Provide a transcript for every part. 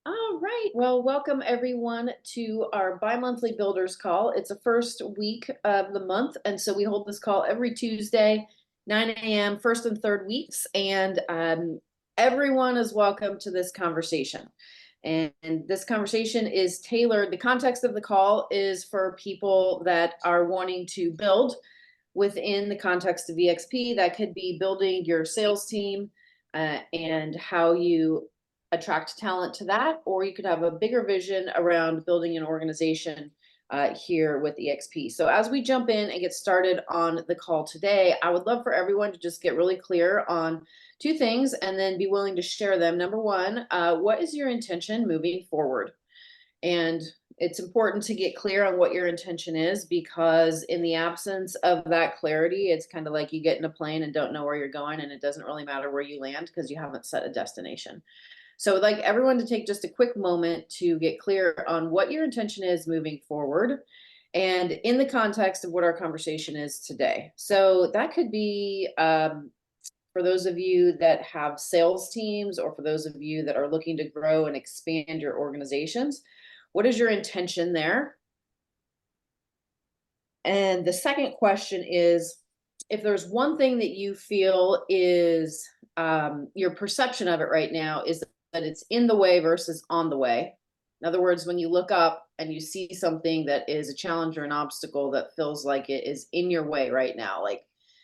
All right. Well, welcome everyone to our bi-monthly builders call. It's the first week of the month, and so we hold this call every Tuesday, 9 a.m., first and third weeks, and everyone is welcome to this conversation. And this conversation is tailored. The context of the call is for people that are wanting to build within the context of EXP. That could be building your sales team and how you attract talent to that, or you could have a bigger vision around building an organization here with EXP. So as we jump in and get started on the call today, I would love for everyone to just get really clear on two things and then be willing to share them. Number one, what is your intention moving forward? And it's important to get clear on what your intention is, because in the absence of that clarity, it's kind of like you get in a plane and don't know where you're going, and it doesn't really matter where you land because you haven't set a destination. So I'd like everyone to take just a quick moment to get clear on what your intention is moving forward and in the context of what our conversation is today. So that could be for those of you that have sales teams, or for those of you that are looking to grow and expand your organizations. What is your intention there? And the second question is, if there's one thing that you feel is your perception of it right now is that it's in the way versus on the way. In other words, when you look up and you see something that is a challenge or an obstacle that feels like it is in your way right now, like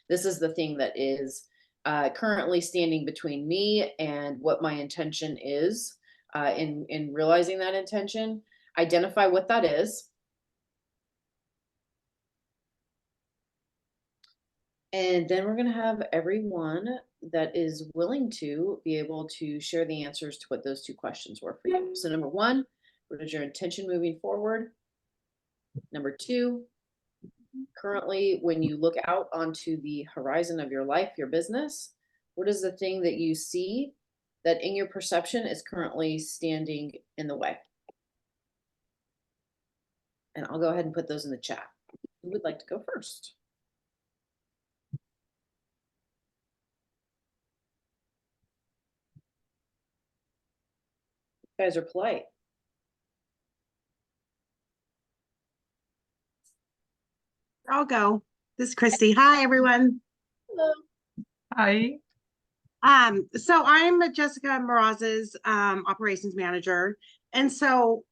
this is the thing that is currently standing between me and what my intention is in realizing that intention. Identify what that is. And then we're going to have everyone that is willing to be able to share the answers to what those two questions were for you. So number one, what is your intention moving forward? Number two, currently, when you look out onto the horizon of your life, your business, what is the thing that you see that in your perception is currently standing in the way? And I'll go ahead and put those in the chat. Who would like to go first? You guys are polite. I'll go. This is Christy. Hi, everyone. Hello. Hi. So I'm Jessica Moraz's operations manager. And so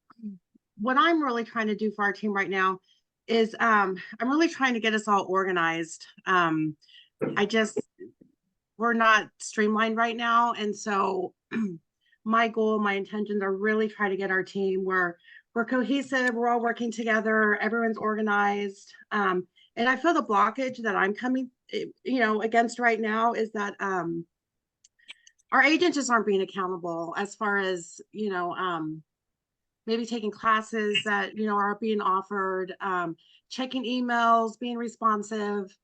what I'm really trying to do for our team right now is I'm really trying to get us all organized. We're not streamlined right now. And so my goal, my intentions are really try to get our team where we're cohesive, we're all working together, everyone's organized. And I feel the blockage that I'm coming, against right now is that our agents just aren't being accountable as far as, maybe taking classes that, are being offered, checking emails, being responsive.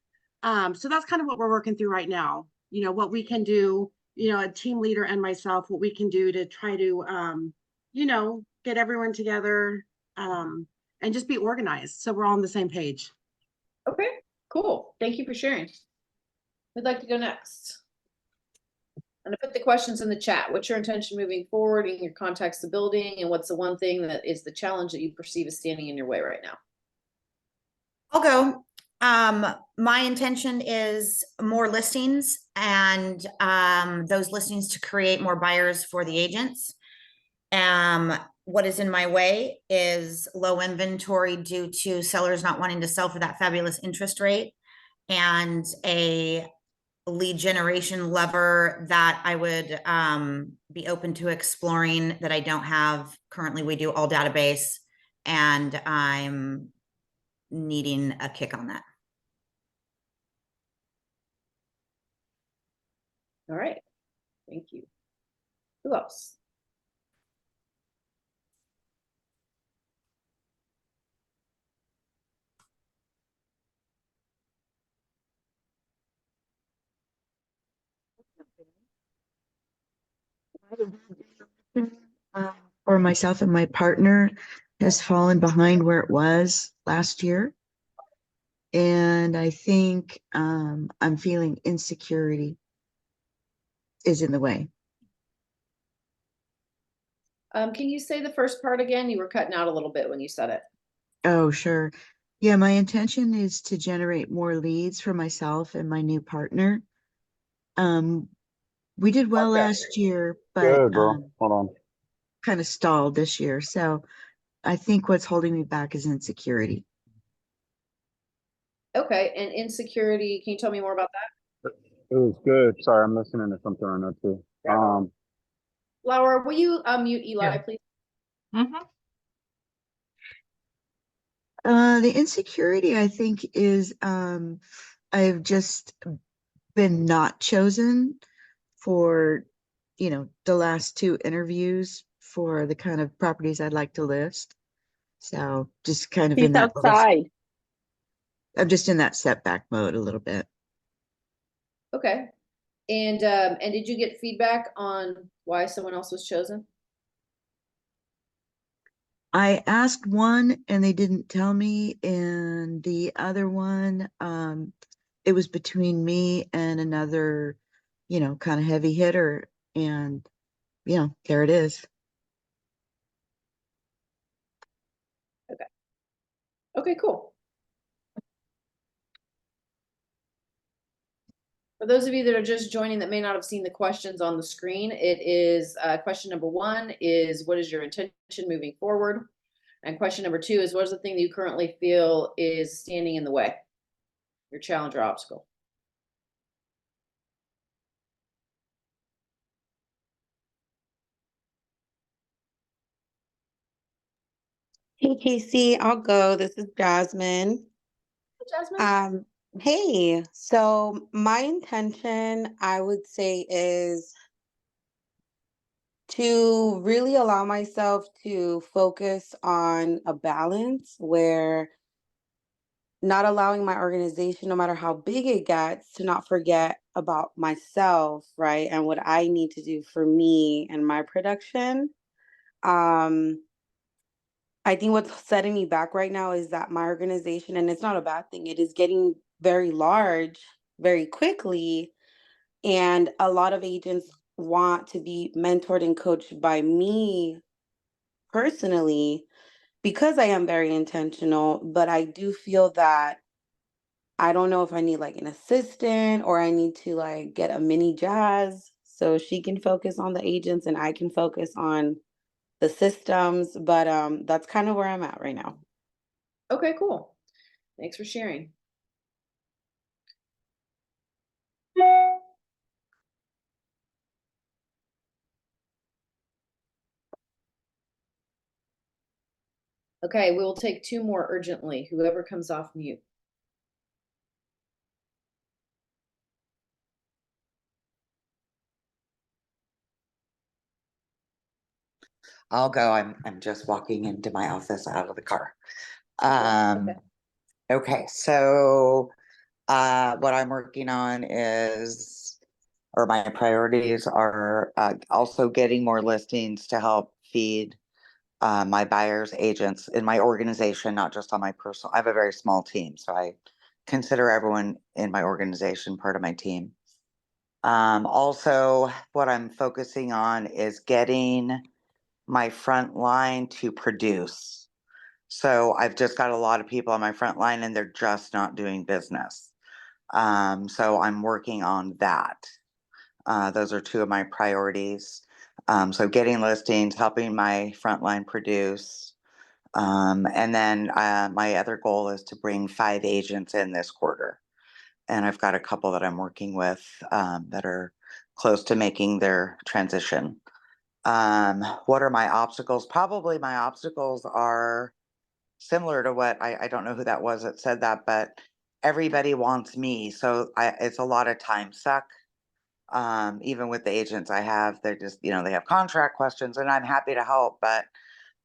So that's kind of what we're working through right now. What we can do, a team leader and myself, what we can do to try to, get everyone together and just be organized. So we're all on the same page. Okay, cool. Thank you for sharing. Who'd like to go next? I'm gonna put the questions in the chat. What's your intention moving forward in your context of building, and what's the one thing that is the challenge that you perceive as standing in your way right now? I'll go. My intention is more listings and those listings to create more buyers for the agents. What is in my way is low inventory due to sellers not wanting to sell for that fabulous interest rate, and a lead generation lever that I would be open to exploring that I don't have currently. We do all database, and I'm needing a kick on that. All right, thank you. Who else? For myself and my partner has fallen behind where it was last year. And I think I'm feeling insecurity is in the way. Can you say the first part again? You were cutting out a little bit when you said it. Oh, sure. Yeah, my intention is to generate more leads for myself and my new partner. Um, we did well Okay. last year, but Good, bro. Hold on. kind of stalled this year. So I think what's holding me back is insecurity. Okay, and insecurity, can you tell me more about that? It was good. Sorry, I'm listening to something right now too. Laura, will you mute Eli, Yeah. please? The insecurity, I think, is I've just been not chosen for, the last two interviews for the kind of properties I'd like to list. So just kind of in She's that outside. I'm just in that setback mode a little bit. Okay. And did you get feedback on why someone else was chosen? I asked one and they didn't tell me, and the other one, it was between me and another, kind of heavy hitter, and there it is. Okay, cool. For those of you that are just joining that may not have seen the questions on the screen, it is question number 1 is what is your intention moving forward? And question number 2 is what is the thing that you currently feel is standing in the way? Your challenge or obstacle. Hey, Casey, I'll go. This is Jasmine. Jasmine? Hey, so my intention, I would say, is to really allow myself to focus on a balance where not allowing my organization, no matter how big it gets, to not forget about myself, right? And what I need to do for me and my production. I think what's setting me back right now is that my organization, and it's not a bad thing, it is getting very large very quickly. And a lot of agents want to be mentored and coached by me personally because I am very intentional. But I do feel that I don't know if I need like an assistant or I need to like get a mini Jazz so she can focus on the agents and I can focus on the systems. But that's kind of where I'm at right now. Okay, cool. Thanks for sharing. Okay, we will take 2 more urgently. Whoever comes off mute. I'll go. I'm just walking into my office out of the car. Okay. Okay, so what I'm working on is, or my priorities are also getting more listings to help feed my buyers agents in my organization, not just on my personal. I have a very small team, so I consider everyone in my organization part of my team. Also, what I'm focusing on is getting my front line to produce. So I've just got a lot of people on my front line and they're just not doing business. So I'm working on that. Those are 2 of my priorities. So getting listings, helping my frontline produce. And then my other goal is to bring 5 agents in this quarter. And I've got a couple that I'm working with that are close to making their transition. What are my obstacles? Probably my obstacles are similar to what I don't know who that was that said that, but everybody wants me. So it's a lot of time suck. Even with the agents I have, they're just, they have contract questions and I'm happy to help, but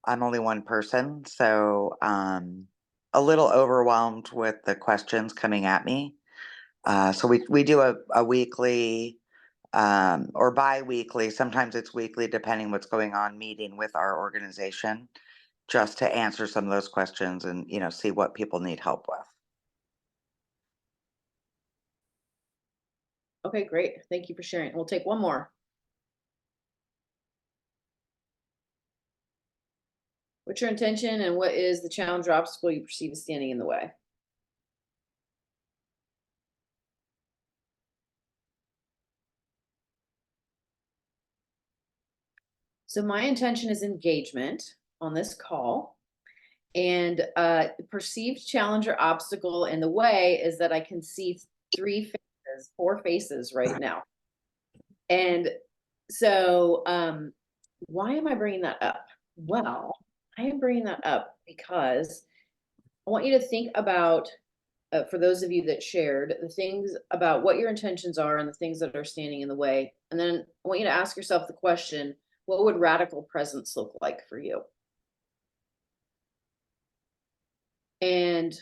I'm only one person. So a little overwhelmed with the questions coming at me. So we do a weekly or bi-weekly, sometimes it's weekly, depending what's going on, meeting with our organization just to answer some of those questions and, see what people need help with. Okay, great. Thank you for sharing. We'll take 1 more. What's your intention and what is the challenge or obstacle you perceive as standing in the way? So my intention is engagement on this call. And perceived challenge or obstacle in the way is that I can see four faces right now. And so why am I bringing that up? Well, I am bringing that up because I want you to think about, for those of you that shared, the things about what your intentions are and the things that are standing in the way. And then I want you to ask yourself the question, what would radical presence look like for you? And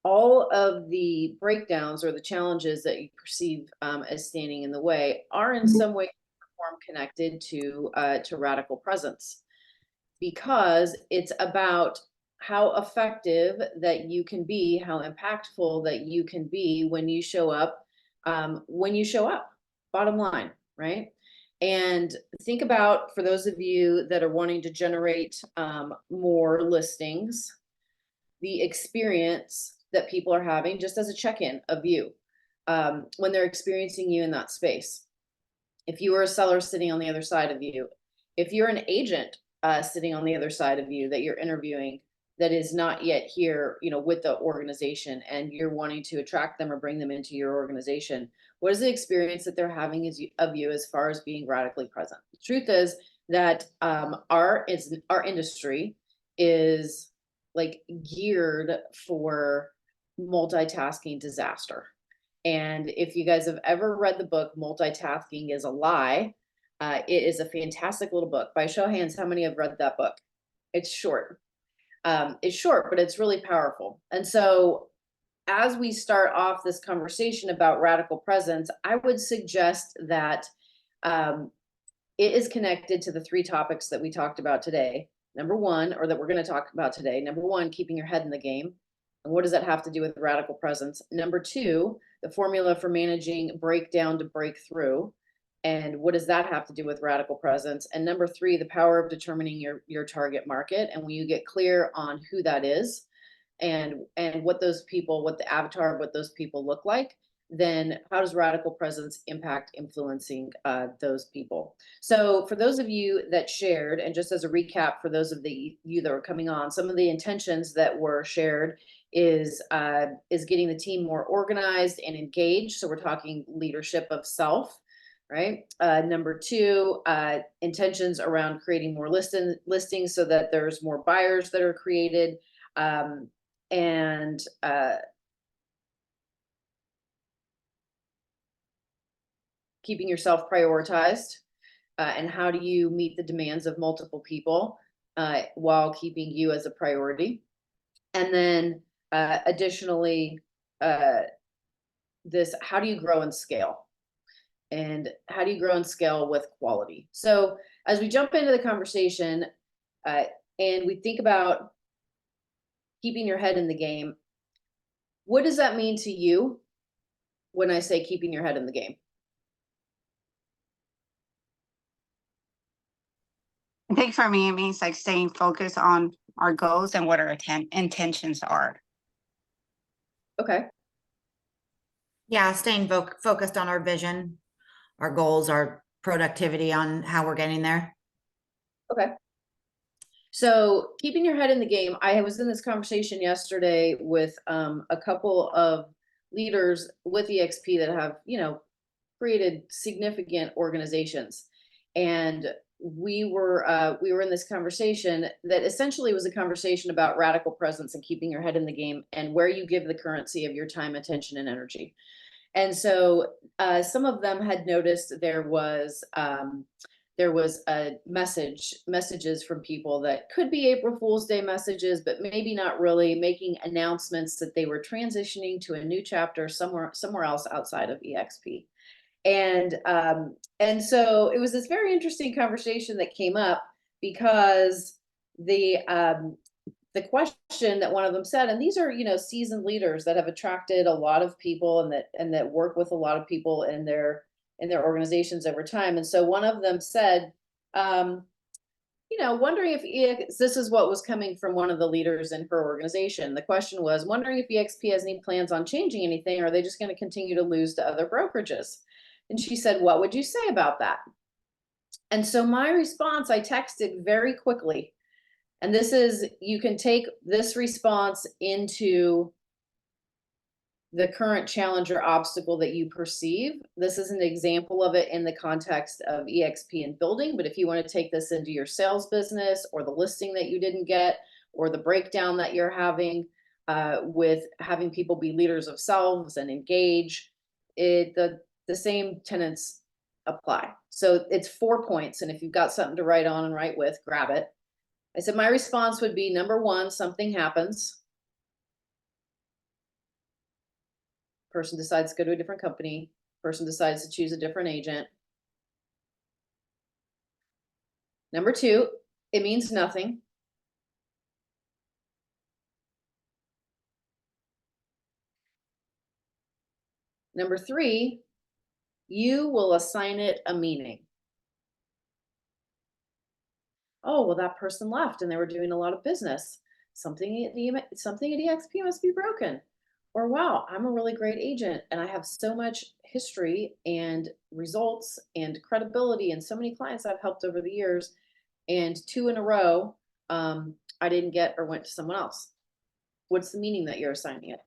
all of the breakdowns or the challenges that you perceive as standing in the way are in some way form connected to radical presence, because it's about how effective that you can be, how impactful that you can be when you show up, bottom line, right? And think about, for those of you that are wanting to generate more listings, the experience that people are having just as a check-in of you when they're experiencing you in that space. If you are a seller sitting on the other side of you, if you're an agent sitting on the other side of you that you're interviewing that is not yet here, with the organization, and you're wanting to attract them or bring them into your organization, what is the experience that they're having of you as far as being radically present? The truth is that our industry is like geared for multitasking disaster. And if you guys have ever read the book Multitasking is a Lie, it is a fantastic little book. By show of hands, how many have read that book? It's short. It's short, but it's really powerful. And so as we start off this conversation about radical presence, I would suggest that it is connected to the three topics that we talked about today. Number one, or that we're going to talk about today. Number one, keeping your head in the game. And what does that have to do with radical presence? Number two, the formula for managing breakdown to breakthrough. And what does that have to do with radical presence? And number three, the power of determining your target market. And when you get clear on who that is and what those people, what the avatar of what those people look like, then how does radical presence impact influencing those people? So for those of you that shared, and just as a recap for those of you that are coming on, some of the intentions that were shared is getting the team more organized and engaged. So we're talking leadership of self, right? Number two, intentions around creating more listings so that there's more buyers that are created, and keeping yourself prioritized, and how do you meet the demands of multiple people while keeping you as a priority. And then additionally, this, how do you grow and scale? And how do you grow and scale with quality? So as we jump into the conversation and we think about keeping your head in the game, what does that mean to you when I say keeping your head in the game? I think for me, it means like staying focused on our goals and what our intentions are. Okay. Yeah, staying focused on our vision, our goals, our productivity, on how we're getting there. Okay. So keeping your head in the game, I was in this conversation yesterday with a couple of leaders with EXP that have, created significant organizations. And we were in this conversation that essentially was a conversation about radical presence and keeping your head in the game and where you give the currency of your time, attention, and energy. And so some of them had noticed there was a messages from people that could be April Fool's Day messages, but maybe not really, making announcements that they were transitioning to a new chapter somewhere else outside of EXP. And so it was this very interesting conversation that came up, because the question that one of them said, and these are, seasoned leaders that have attracted a lot of people and that work with a lot of people in their organizations over time. And so one of them said, wondering if this is what was coming from one of the leaders in her organization. The question was wondering if EXP has any plans on changing anything, or are they just going to continue to lose to other brokerages? And she said, what would you say about that? And so my response, I texted very quickly. And this is, you can take this response into the current challenge or obstacle that you perceive. This is an example of it in the context of EXP and building, but if you want to take this into your sales business or the listing that you didn't get or the breakdown that you're having with having people be leaders of selves and engage, the same tenets apply. So it's 4 points, and if you've got something to write on and write with, grab it. I said my response would be, number one, something happens. Person decides to go to a different company. Person decides to choose a different agent. Number two, it means nothing. Number three, you will assign it a meaning. Oh, well, that person left and they were doing a lot of business. Something at EXP must be broken. Or, wow, I'm a really great agent and I have so much history and results and credibility and so many clients I've helped over the years. And 2 in a row, I didn't get or went to someone else. What's the meaning that you're assigning it?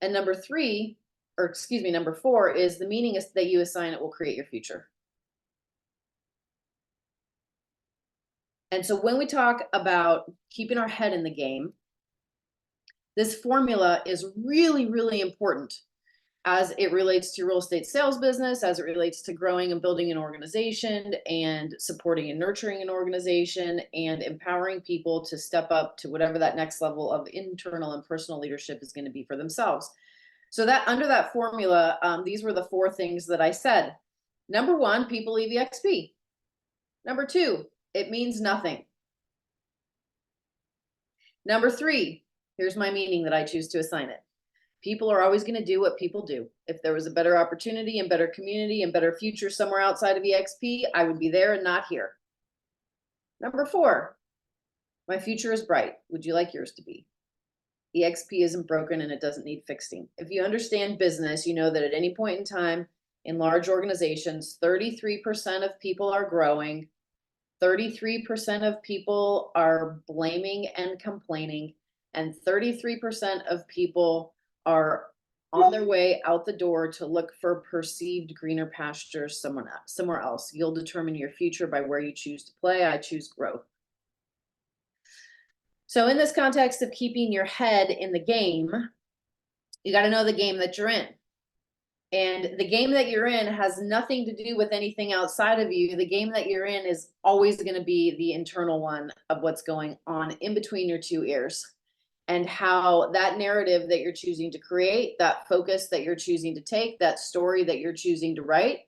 And number four is the meaning is that you assign it will create your future. And so when we talk about keeping our head in the game, this formula is really, really important as it relates to real estate sales business, as it relates to growing and building an organization and supporting and nurturing an organization and empowering people to step up to whatever that next level of internal and personal leadership is going to be for themselves. So that under that formula, these were the 4 things that I said. Number one, people leave EXP. Number 2, it means nothing. Number 3, here's my meaning that I choose to assign it. People are always going to do what people do. If there was a better opportunity and better community and better future somewhere outside of EXP, I would be there and not here. Number 4, my future is bright. Would you like yours to be? EXP isn't broken and it doesn't need fixing. If you understand business, you know that at any point in time in large organizations, 33% of people are growing, 33% of people are blaming and complaining, and 33% of people are on their way out the door to look for perceived greener pastures somewhere else. You'll determine your future by where you choose to play. I choose growth. So in this context of keeping your head in the game, you got to know the game that you're in. And the game that you're in has nothing to do with anything outside of you. The game that you're in is always going to be the internal one of what's going on in between your 2 ears, and how that narrative that you're choosing to create, that focus that you're choosing to take, that story that you're choosing to write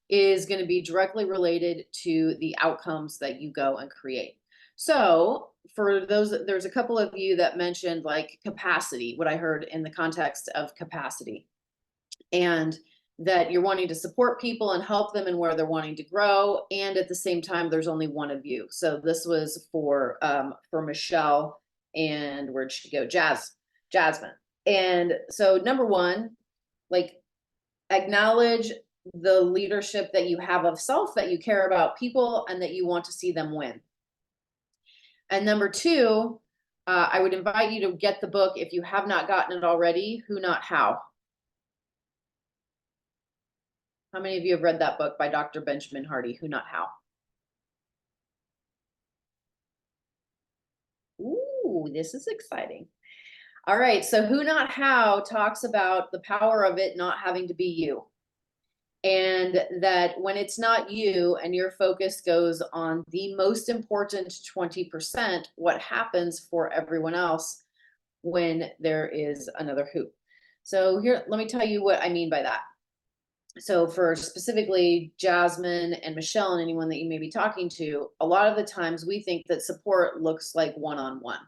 is going to be directly related to the outcomes that you go and create. So for those, there's a couple of you that mentioned like capacity, what I heard in the context of capacity, and that you're wanting to support people and help them in where they're wanting to grow. And at the same time, there's only one of you. So this was for Michelle, and where'd she go? Jasmine. And so number one, like acknowledge the leadership that you have of self, that you care about people and that you want to see them win. And number 2, I would invite you to get the book if you have not gotten it already, Who Not How. How many of you have read that book by Dr. Benjamin Hardy, Who Not How? Ooh, this is exciting. All right, so Who Not How talks about the power of it not having to be you. And that when it's not you and your focus goes on the most important 20%, what happens for everyone else when there is another who. So here, let me tell you what I mean by that. So for specifically Jasmine and Michelle and anyone that you may be talking to, a lot of the times we think that support looks like one-on-one.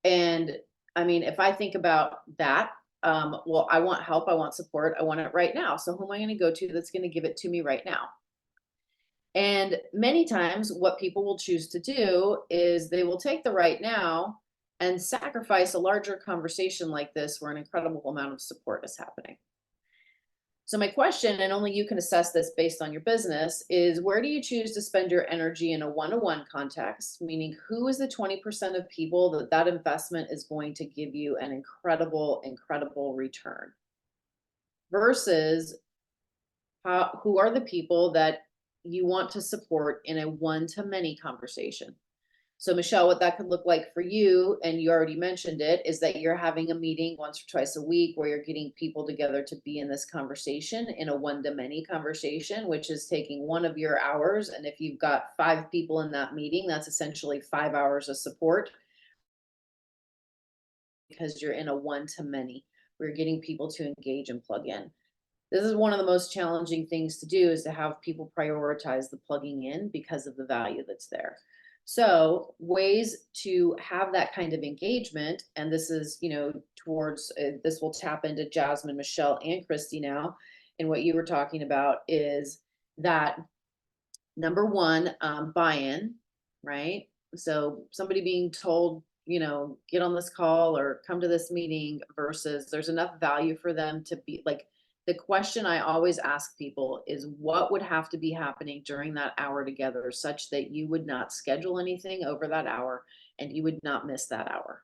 And I mean, if I think about that, well, I want help, I want support, I want it right now. So who am I going to go to that's going to give it to me right now? And many times what people will choose to do is they will take the right now and sacrifice a larger conversation like this where an incredible amount of support is happening. So my question, and only you can assess this based on your business, is where do you choose to spend your energy in a one-to-one context? Meaning, who is the 20% of people that that investment is going to give you an incredible, incredible return? Versus who are the people that you want to support in a one-to-many conversation? So Michelle, what that could look like for you, and you already mentioned it, is that you're having a meeting once or twice a week where you're getting people together to be in this conversation, in a one-to-many conversation, which is taking one of your hours. And if you've got 5 people in that meeting, that's essentially 5 hours of support because you're in a one-to-many. We're getting people to engage and plug in. This is one of the most challenging things to do, is to have people prioritize the plugging in because of the value that's there. So ways to have that kind of engagement, and this is, towards, this will tap into Jasmine, Michelle, and Christy now. And what you were talking about is that number one, buy-in, right? So somebody being told, get on this call or come to this meeting versus there's enough value for them to be like, the question I always ask people is what would have to be happening during that hour together such that you would not schedule anything over that hour and you would not miss that hour.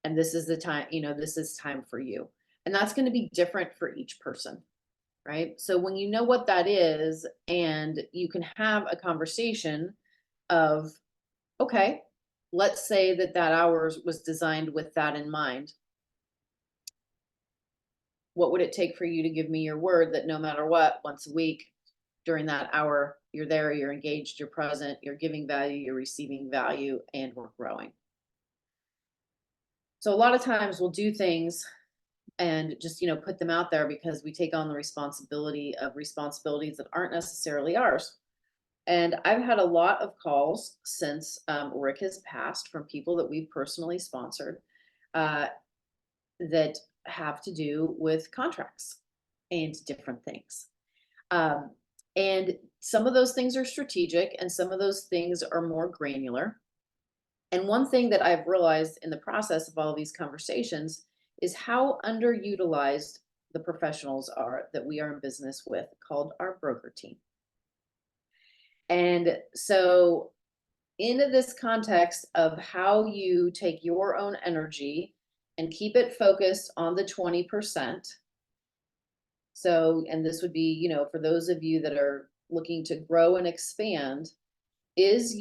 And this is the time, this is time for you. And that's going to be different for each person, right? So when you know what that is, and you can have a conversation of, okay, let's say that that hour was designed with that in mind. What would it take for you to give me your word that no matter what, once a week during that hour, you're there, you're engaged, you're present, you're giving value, you're receiving value, and we're growing? So a lot of times we'll do things and just, put them out there because we take on the responsibility of responsibilities that aren't necessarily ours. And I've had a lot of calls since Rick has passed from people that we've personally sponsored that have to do with contracts and different things. And some of those things are strategic and some of those things are more granular. And one thing that I've realized in the process of all these conversations is how underutilized the professionals are that we are in business with, called our broker team. And so into this context of how you take your own energy and keep it focused on the 20%. So, and this would be, for those of you that are looking to grow and expand, is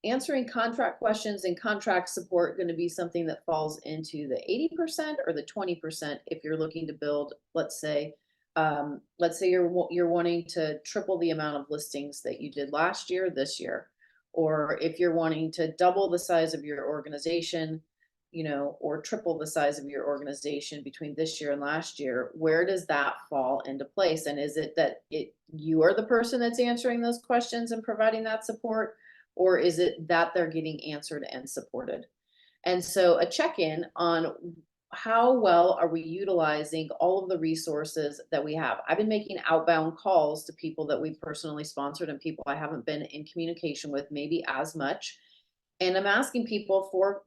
answering contract questions and contract support going to be something that falls into the 80% or the 20% if you're looking to build, let's say you're wanting to triple the amount of listings that you did last year, this year, or if you're wanting to double the size of your organization, or triple the size of your organization between this year and last year, where does that fall into place? And is it that you are the person that's answering those questions and providing that support, or is it that they're getting answered and supported? And so a check-in on how well are we utilizing all of the resources that we have. I've been making outbound calls to people that we've personally sponsored and people I haven't been in communication with maybe as much. And I'm asking people for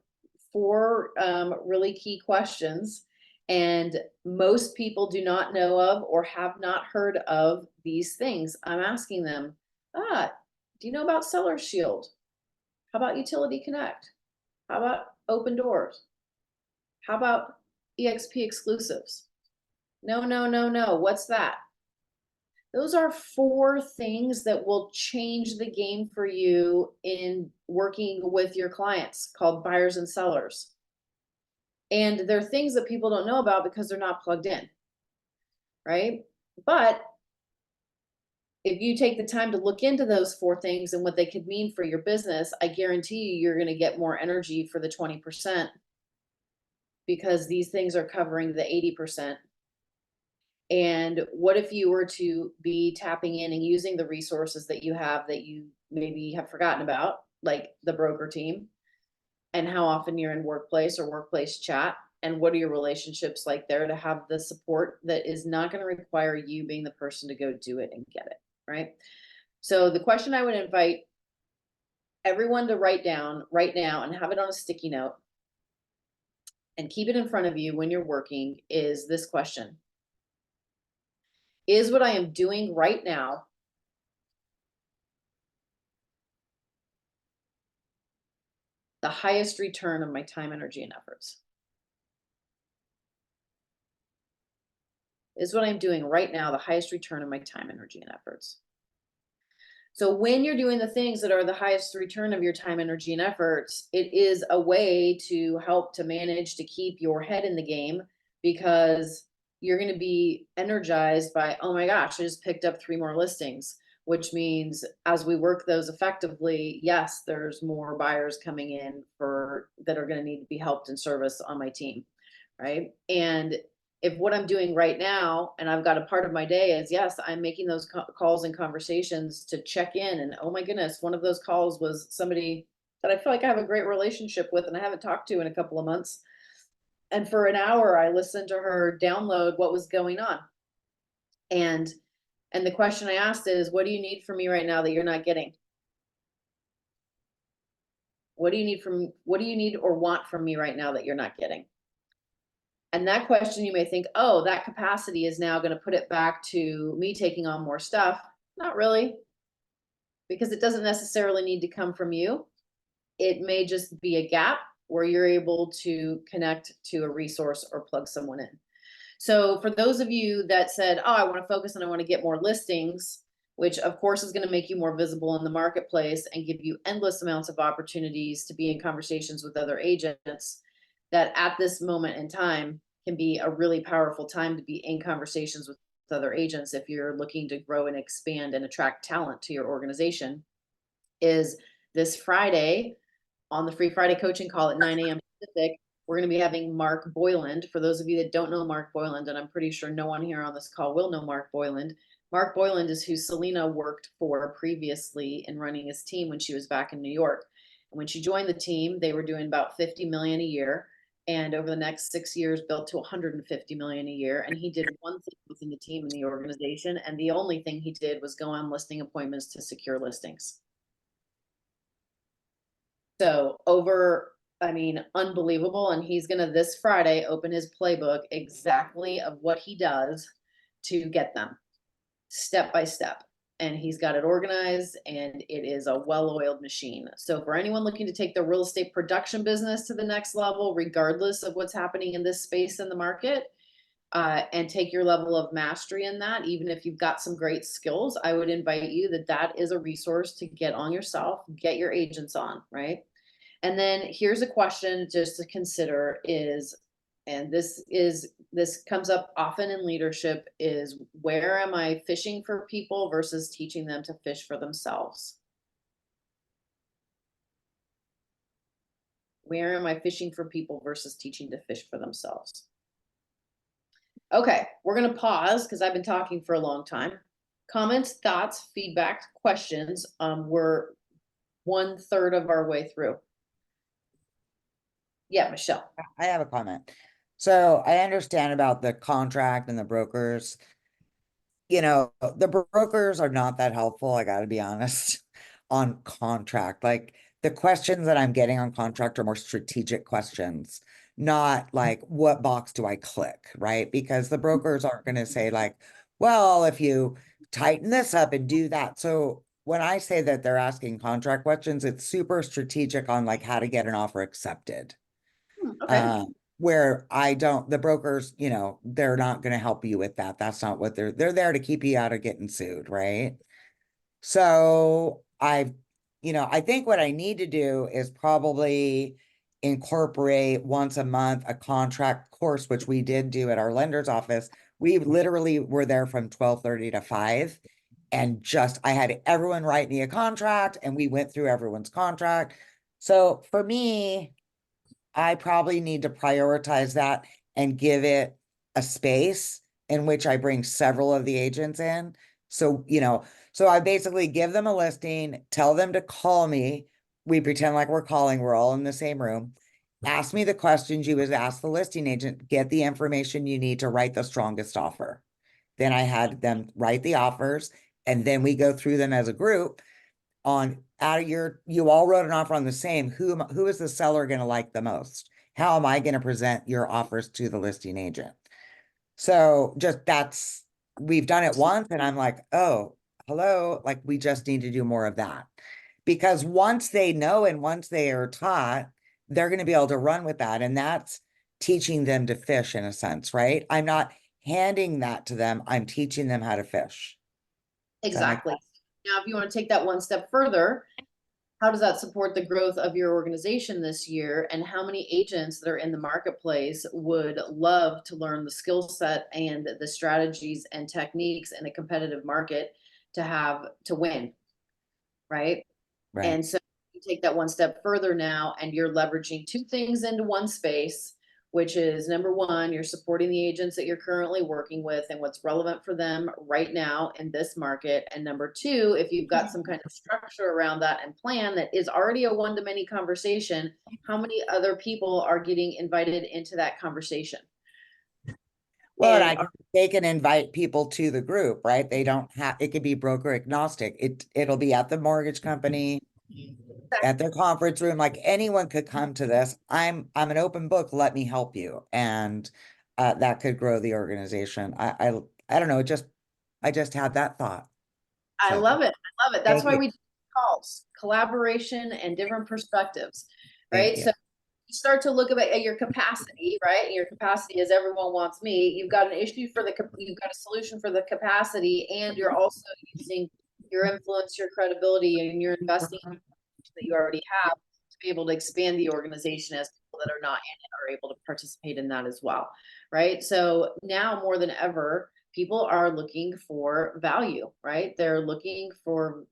really key questions. And most people do not know of or have not heard of these things. I'm asking them, do you know about Seller Shield? How about Utility Connect? How about Open Doors? How about EXP exclusives? No. What's that? Those are 4 things that will change the game for you in working with your clients, called buyers and sellers. And they're things that people don't know about because they're not plugged in, right? But if you take the time to look into those 4 things and what they could mean for your business, I guarantee you're going to get more energy for the 20%, because these things are covering the 80%. And what if you were to be tapping in and using the resources that you have that you maybe have forgotten about, like the broker team, and how often you're in workplace or workplace chat, and what are your relationships like there to have the support that is not going to require you being the person to go do it and get it, right? So the question I would invite everyone to write down right now and have it on a sticky note and keep it in front of you when you're working is this question. Is what I am doing right now the highest return of my time, energy, and efforts? Is what I'm doing right now the highest return of my time, energy, and efforts? So when you're doing the things that are the highest return of your time, energy, and efforts, it is a way to help to manage to keep your head in the game, because you're going to be energized by, oh my gosh, I just picked up 3 more listings, which means as we work those effectively, yes, there's more buyers coming in for that are going to need to be helped and serviced on my team, right? And if what I'm doing right now, and I've got a part of my day is, yes, I'm making those calls and conversations to check in. And oh my goodness, one of those calls was somebody that I feel like I have a great relationship with and I haven't talked to in a couple of months. And for an hour, I listened to her download what was going on. And the question I asked is, what do you need from me right now that you're not getting? What do you need or want from me right now that you're not getting? And that question, you may think, oh, that capacity is now going to put it back to me taking on more stuff. Not really, because it doesn't necessarily need to come from you. It may just be a gap where you're able to connect to a resource or plug someone in. So for those of you that said, oh, I want to focus and I want to get more listings, which of course is going to make you more visible in the marketplace and give you endless amounts of opportunities to be in conversations with other agents, that at this moment in time can be a really powerful time to be in conversations with other agents if you're looking to grow and expand and attract talent to your organization, is this Friday on the Free Friday coaching call at 9 a.m. Pacific. We're going to be having Mark Boyland. For those of you that don't know Mark Boyland, and I'm pretty sure no one here on this call will know Mark Boyland. Mark Boyland is who Selena worked for previously in running his team when she was back in New York. And when she joined the team, they were doing about 50 million a year. And over the next 6 years, built to 150 million a year. And he did one thing within the team in the organization. And the only thing he did was go on listing appointments to secure listings. So unbelievable. And he's going to this Friday open his playbook exactly of what he does to get them step by step. And he's got it organized and it is a well-oiled machine. So for anyone looking to take the real estate production business to the next level, regardless of what's happening in this space in the market, and take your level of mastery in that, even if you've got some great skills, I would invite you that is a resource to get on yourself, get your agents on, right? And then here's a question just to consider is, and this comes up often in leadership, is where am I fishing for people versus teaching them to fish for themselves? Where am I fishing for people versus teaching to fish for themselves? Okay, we're going to pause because I've been talking for a long time. Comments, thoughts, feedback, questions. We're 1/3 of our way through. Yeah, Michelle. I have a comment. So I understand about the contract and the brokers. You know, the brokers are not that helpful, I gotta be honest, on contract. Like the questions that I'm getting on contract are more strategic questions, not like what box do I click, right? Because the brokers aren't gonna say like, well, if you tighten this up and do that. So when I say that they're asking contract questions, it's super strategic on like how to get an offer accepted. Okay. Where the brokers, you know, they're not going to help you with that. That's not what they're there to keep you out of getting sued, right? So I think what I need to do is probably incorporate once a month a contract course, which we did do at our lender's office. We literally were there from 12:30 to 5. And I had everyone write me a contract and we went through everyone's contract. So for me, I probably need to prioritize that and give it a space in which I bring several of the agents in. So, so I basically give them a listing, tell them to call me. We pretend like we're calling, we're all in the same room. ask me the questions you would ask the listing agent, get the information you need to write the strongest offer. Then I had them write the offers, and then we go through them as a group on out of you all wrote an offer on the same, who is the seller going to like the most? How am I going to present your offers to the listing agent? So we've done it once and I'm like, oh, hello, like we just need to do more of that. Because once they know and once they are taught, they're going to be able to run with that. And that's teaching them to fish in a sense, right? I'm not handing that to them. I'm teaching them how to fish. Exactly. Now, if you want to take that one step further, how does that support the growth of your organization this year? And how many agents that are in the marketplace would love to learn the skill set and the strategies and techniques in a competitive market to have to win, right? Right. And so you take that one step further now, and you're leveraging two things into one space, which is number one, you're supporting the agents that you're currently working with and what's relevant for them right now in this market. And number two, if you've got some kind of structure around that and plan that is already a one-to-many conversation, how many other people are getting invited into that conversation? Well, And they can invite people to the group, right? They don't have, it could be broker agnostic. It'll be at the mortgage company, at their conference room, like anyone could come to this. I'm an open book, let me help you. And that could grow the organization. I don't know, I just had that thought. I So, love it. I love it. That's thank why you. we do calls, collaboration and different perspectives, Thank right? you. So you start to look at your capacity, right? Your capacity is everyone wants me. You've got an issue for you've got a solution for the capacity, and you're also using your influence, your credibility, and you're investing in that you already have to be able to expand the organization as people that are not in it are able to participate in that as well, right? So now more than ever, people are looking for value, right? They're looking for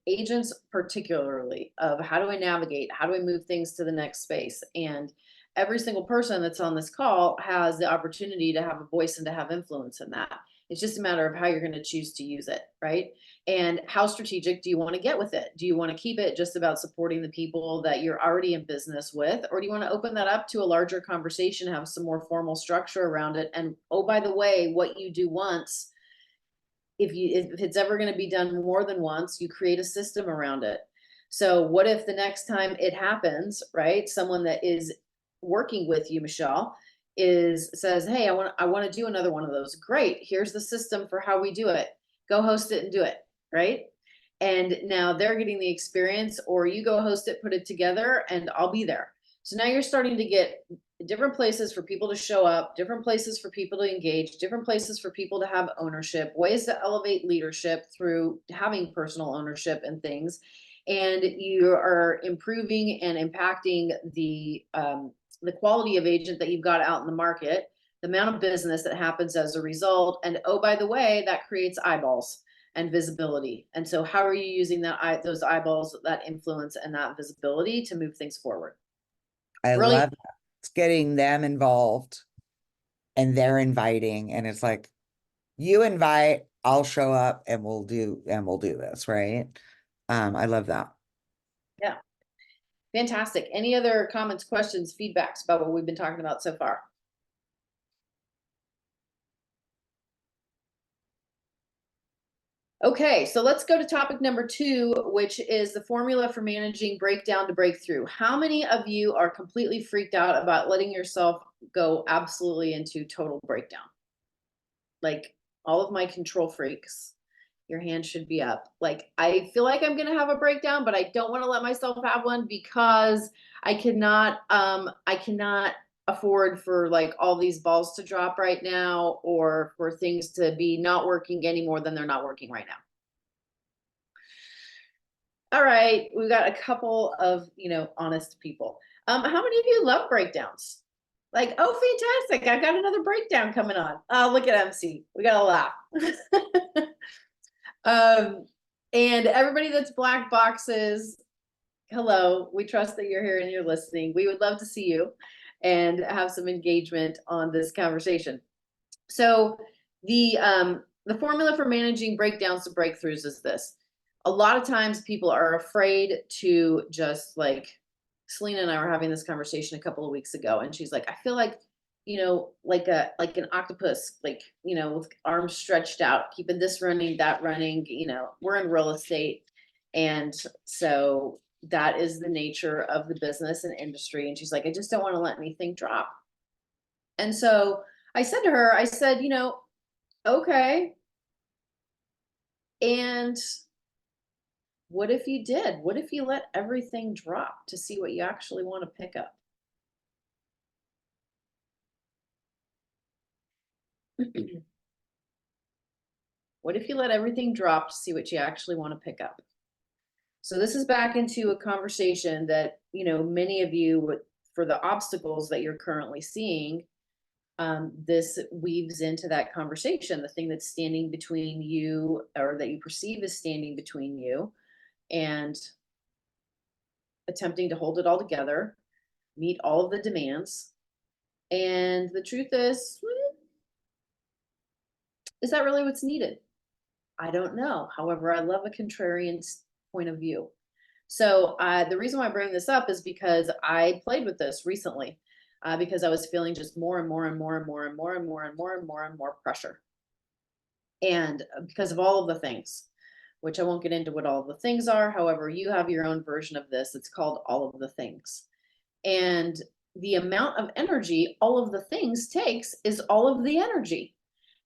agents, particularly, of how do I navigate, how do I move things to the next space? And every single person that's on this call has the opportunity to have a voice and to have influence in that. It's just a matter of how you're going to choose to use it, right? And how strategic do you want to get with it? Do you want to keep it just about supporting the people that you're already in business with? Or do you want to open that up to a larger conversation, have some more formal structure around it? And oh, by the way, what you do once, if it's ever going to be done more than once, you create a system around it. So what if the next time it happens, right? Someone that is working with you, Michelle, says, hey, I want to do another one of those. Great. Here's the system for how we do it. Go host it and do it, right? And now they're getting the experience, or you go host it, put it together, and I'll be there. So now you're starting to get different places for people to show up, different places for people to engage, different places for people to have ownership, ways to elevate leadership through having personal ownership and things. And you are improving and impacting the quality of agent that you've got out in the market, the amount of business that happens as a result. And oh, by the way, that creates eyeballs and visibility. And so how are you using those eyeballs, that influence and that visibility to move things forward? I Really, love that. It's getting them involved and they're inviting, and it's like, you invite, I'll show up and we'll do this, right? I love that. yeah. Fantastic. Any other comments, questions, feedbacks about what we've been talking about so far? Okay, so let's go to topic number 2, which is the formula for managing breakdown to breakthrough. How many of you are completely freaked out about letting yourself go absolutely into total breakdown? Like all of my control freaks, your hand should be up. Like, I feel like I'm gonna have a breakdown, but I don't want to let myself have one because I cannot afford for like all these balls to drop right now, or for things to be not working any more than they're not working right now. All right, we've got a couple of, honest people. How many of you love breakdowns? Like, oh, fantastic, I've got another breakdown coming on. Oh, look at MC, we gotta laugh. And everybody that's black boxes, hello, we trust that you're here and you're listening. We would love to see you and have some engagement on this conversation. So the formula for managing breakdowns to breakthroughs is this. A lot of times people are afraid to just like Selena and I were having this conversation a couple of weeks ago, and she's like, I feel like, like an octopus, like, with arms stretched out, keeping this running, that running, we're in real estate. And so that is the nature of the business and industry. And she's like, I just don't want to let anything drop. And so I said to her, I said, okay. And what if you did? What if you let everything drop to see what you actually want to pick up? What if you let everything drop to see what you actually want to pick up? So this is back into a conversation that, many of you, for the obstacles that you're currently seeing, this weaves into that conversation, the thing that's standing between you, or that you perceive as standing between you and attempting to hold it all together, meet all of the demands. And the truth is that really what's needed? I don't know. However, I love a contrarian point of view. So the reason why I bring this up is because I played with this recently, because I was feeling just more and more and more and more and more and more and more and more and more pressure. And because of all of the things, which I won't get into what all of the things are. However, you have your own version of this. It's called All of the Things. And the amount of energy all of the things takes is all of the energy.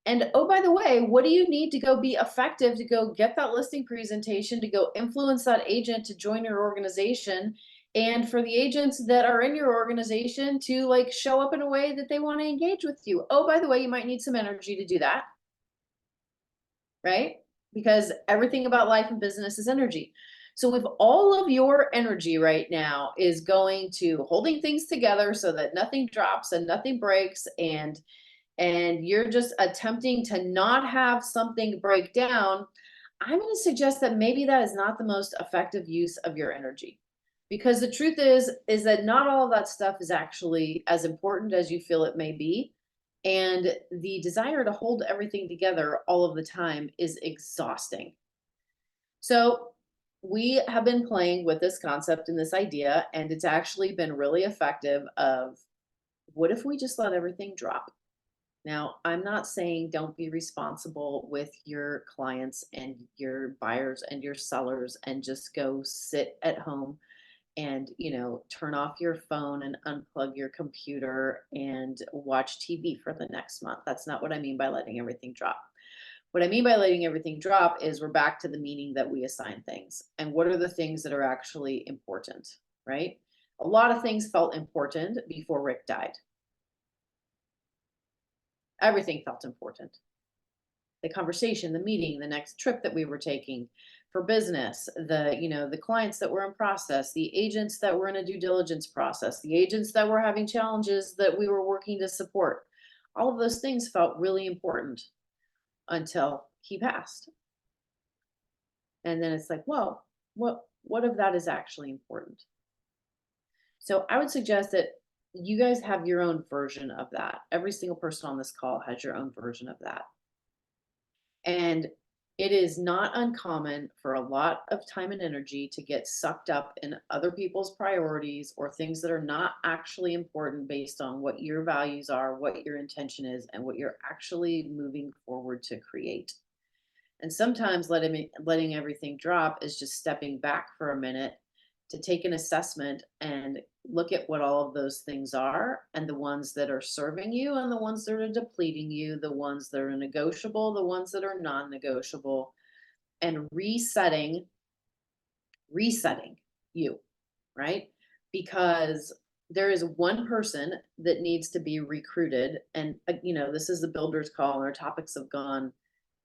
And oh, by the way, what do you need to go be effective, to go get that listing presentation, to go influence that agent to join your organization, and for the agents that are in your organization to like show up in a way that they want to engage with you? Oh, by the way, you might need some energy to do that, right? Because everything about life and business is energy. So if all of your energy right now is going to holding things together so that nothing drops and nothing breaks, and you're just attempting to not have something break down, I'm going to suggest that maybe that is not the most effective use of your energy. Because the truth is that not all of that stuff is actually as important as you feel it may be. And the desire to hold everything together all of the time is exhausting. So we have been playing with this concept and this idea, and it's actually been really effective of, what if we just let everything drop? Now, I'm not saying don't be responsible with your clients and your buyers and your sellers and just go sit at home and, turn off your phone and unplug your computer and watch TV for the next month. That's not what I mean by letting everything drop. What I mean by letting everything drop is we're back to the meaning that we assign things. And what are the things that are actually important, right? A lot of things felt important before Rick died. Everything felt important. The conversation, the meeting, the next trip that we were taking for business, the clients that were in process, the agents that were in a due diligence process, the agents that were having challenges that we were working to support. All of those things felt really important until he passed. And then it's like, whoa, what of that is actually important? So I would suggest that you guys have your own version of that. Every single person on this call has your own version of that. And it is not uncommon for a lot of time and energy to get sucked up in other people's priorities or things that are not actually important based on what your values are, what your intention is, and what you're actually moving forward to create. And sometimes letting everything drop is just stepping back for a minute to take an assessment and look at what all of those things are, and the ones that are serving you and the ones that are depleting you, the ones that are negotiable, the ones that are non-negotiable, and resetting you, right? Because there is one person that needs to be recruited. And, this is the builder's call, and our topics have gone,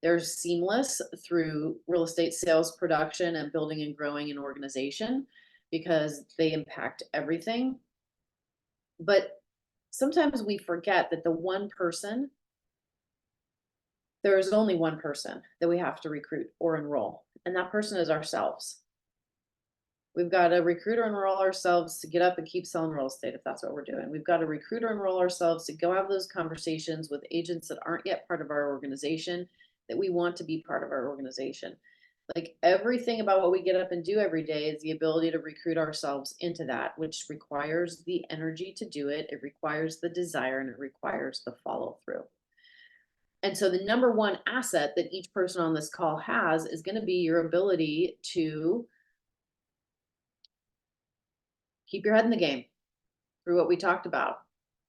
they're seamless through real estate sales, production, and building and growing an organization, because they impact everything. But sometimes we forget that there is only one person that we have to recruit or enroll, and that person is ourselves. We've got to recruit or enroll ourselves to get up and keep selling real estate, if that's what we're doing. We've got to recruit or enroll ourselves to go have those conversations with agents that aren't yet part of our organization, that we want to be part of our organization. Like everything about what we get up and do every day is the ability to recruit ourselves into that, which requires the energy to do it. It requires the desire and it requires the follow through. And so the number one asset that each person on this call has is going to be your ability to keep your head in the game through what we talked about.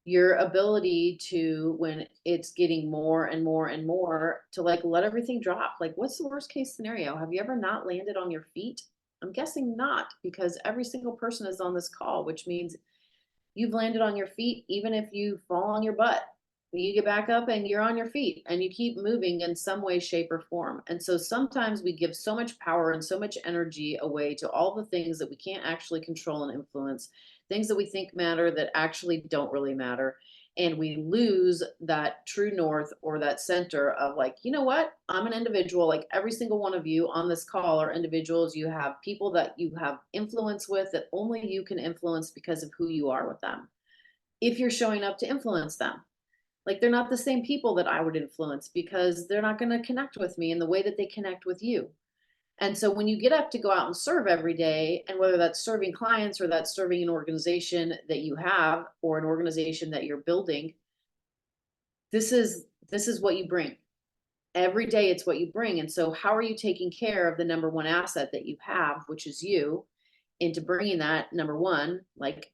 Your ability to, when it's getting more and more and more, to like let everything drop. Like, what's the worst case scenario? Have you ever not landed on your feet? I'm guessing not, because every single person is on this call, which means you've landed on your feet, even if you fall on your butt. You get back up and you're on your feet and you keep moving in some way, shape, or form. And so sometimes we give so much power and so much energy away to all the things that we can't actually control and influence, things that we think matter that actually don't really matter. And we lose that true north or that center of like, you know what? I'm an individual. Like every single one of you on this call are individuals. You have people that you have influence with that only you can influence because of who you are with them. If you're showing up to influence them, like they're not the same people that I would influence because they're not going to connect with me in the way that they connect with you. And so when you get up to go out and serve every day, and whether that's serving clients or that's serving an organization that you have or an organization that you're building, this is what you bring. Every day it's what you bring. And so how are you taking care of the number one asset that you have, which is you, into bringing that number one, like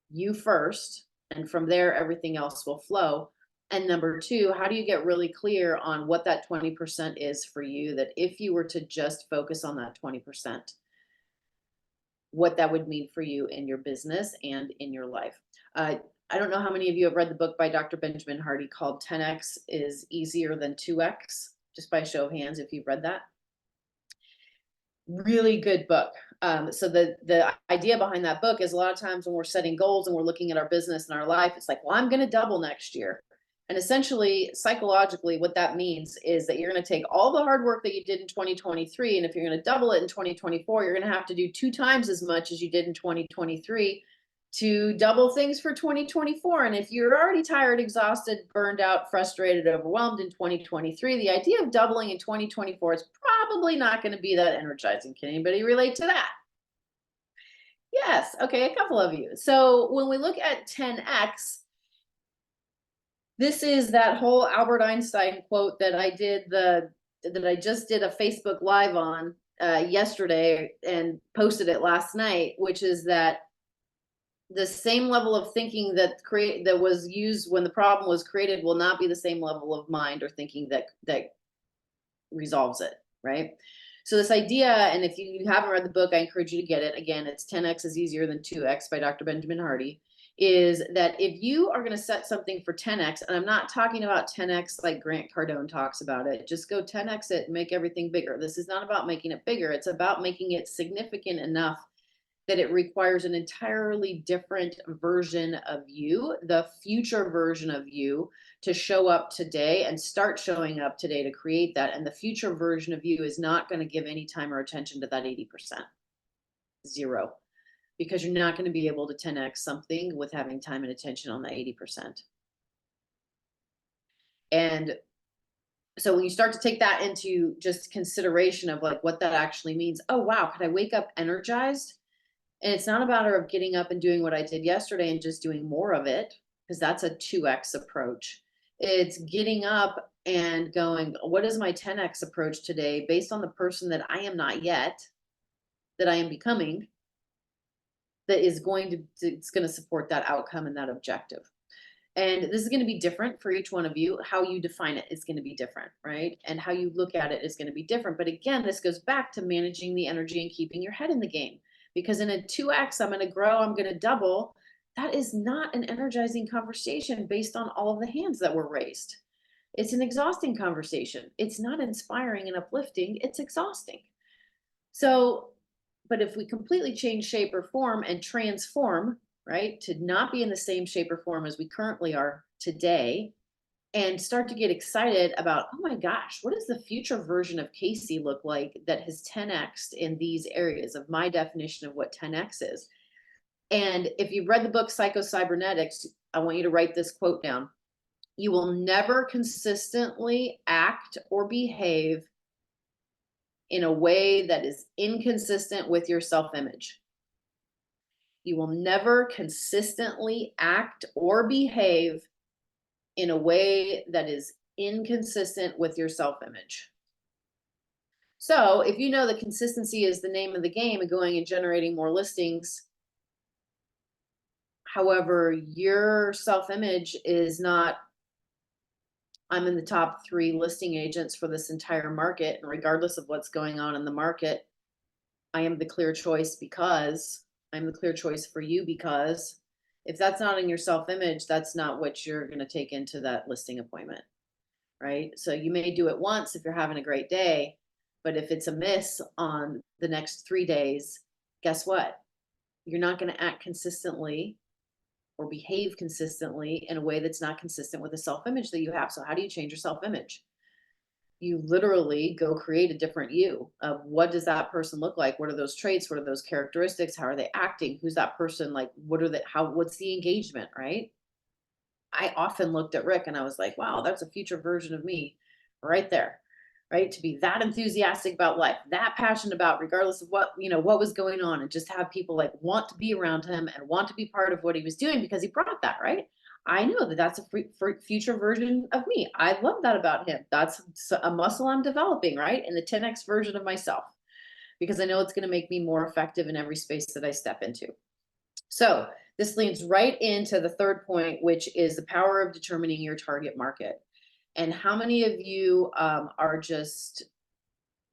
you first, and from there everything else will flow. And number two, how do you get really clear on what that 20% is for you, that if you were to just focus on that 20%, what that would mean for you in your business and in your life. I don't know how many of you have read the book by Dr. Benjamin Hardy called 10X is Easier Than 2X, just by show of hands if you've read that. Really good book. So the idea behind that book is a lot of times when we're setting goals and we're looking at our business and our life, it's like, well, I'm going to double next year. And essentially, psychologically, what that means is that you're going to take all the hard work that you did in 2023, and if you're going to double it in 2024, you're going to have to do 2 times as much as you did in 2023 to double things for 2024. And if you're already tired, exhausted, burned out, frustrated, overwhelmed in 2023, the idea of doubling in 2024 is probably not going to be that energizing. Can anybody relate to that? Yes. Okay, a couple of you. So when we look at 10X, this is that whole Albert Einstein quote that I just did a Facebook Live on yesterday and posted it last night, which is that the same level of thinking that was used when the problem was created will not be the same level of mind or thinking that resolves it, right? So this idea, and if you haven't read the book, I encourage you to get it. Again, it's 10X is Easier Than 2X by Dr. Benjamin Hardy. Is that if you are going to set something for 10X, and I'm not talking about 10X like Grant Cardone talks about it, just go 10X it and make everything bigger. This is not about making it bigger. It's about making it significant enough that it requires an entirely different version of you, the future version of you, to show up today and start showing up today to create that. And the future version of you is not going to give any time or attention to that 80%. Zero. Because you're not going to be able to 10X something with having time and attention on that 80%. And so when you start to take that into just consideration of like what that actually means, oh, wow, could I wake up energized? And it's not a matter of getting up and doing what I did yesterday and just doing more of it, because that's a 2X approach. It's getting up and going, what is my 10X approach today based on the person that I am not yet, that I am becoming, that is it's going to support that outcome and that objective. And this is going to be different for each one of you. How you define it is going to be different, right? And how you look at it is going to be different. But again, this goes back to managing the energy and keeping your head in the game. Because in a 2X, I'm going to grow, I'm going to double. That is not an energizing conversation based on all of the hands that were raised. It's an exhausting conversation. It's not inspiring and uplifting. It's exhausting. So, but if we completely change shape or form and transform, right, to not be in the same shape or form as we currently are today, and start to get excited about, oh my gosh, what does the future version of Casey look like that has 10X'd in these areas of my definition of what 10X is? And if you've read the book Psycho-Cybernetics, I want you to write this quote down. You will never consistently act or behave in a way that is inconsistent with your self-image. You will never consistently act or behave in a way that is inconsistent with your self-image. So if you know that consistency is the name of the game and going and generating more listings, however, your self-image is not, I'm in the top 3 listing agents for this entire market, and regardless of what's going on in the market, I am the clear choice because I'm the clear choice for you, because if that's not in your self-image, that's not what you're going to take into that listing appointment, right? So you may do it once if you're having a great day, but if it's a miss on the next 3 days, guess what? You're not going to act consistently or behave consistently in a way that's not consistent with the self-image that you have. So how do you change your self-image? You literally go create a different you of what does that person look like? What are those traits? What are those characteristics? How are they acting? Who's that person? Like, what's the engagement, right? I often looked at Rick and I was like, wow, that's a future version of me right there, right? To be that enthusiastic about life, that passionate about, regardless of what, what was going on, and just have people like want to be around him and want to be part of what he was doing because he brought that, right? I know that that's a future version of me. I love that about him. That's a muscle I'm developing, right? In the 10x version of myself, because I know it's going to make me more effective in every space that I step into. So this leads right into the third point, which is the power of determining your target market. And how many of you are just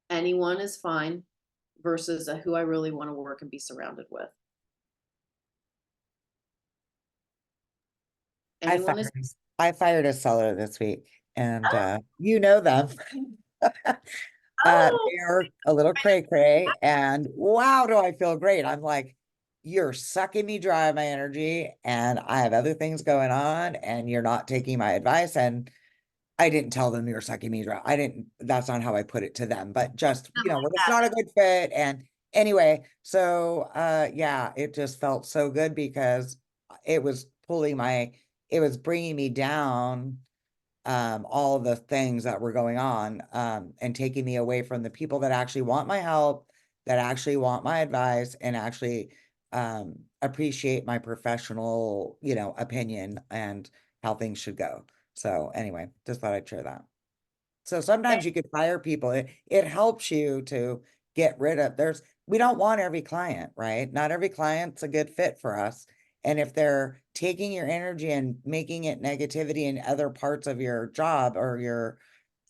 anyone is fine versus who I really want to work and be surrounded with? Anyone is? I fired a seller this week, and you know them. Oh, They're a little cray cray, and wow, do I feel great. I'm like, you're sucking me dry of my energy, and I have other things going on, and you're not taking my advice. And I didn't tell them you're sucking me dry. I didn't, that's not how I put it to them, but just, it's not a good fit. And anyway, so yeah, it just felt so good because it was it was bringing me down all the things that were going on and taking me away from the people that actually want my help, that actually want my advice, and actually appreciate my professional, opinion and how things should go. So anyway, just thought I'd share that. So sometimes you could fire people. It helps you to get rid of, we don't want every client, right? Not every client's a good fit for us. And if they're taking your energy and making it negativity in other parts of your job or your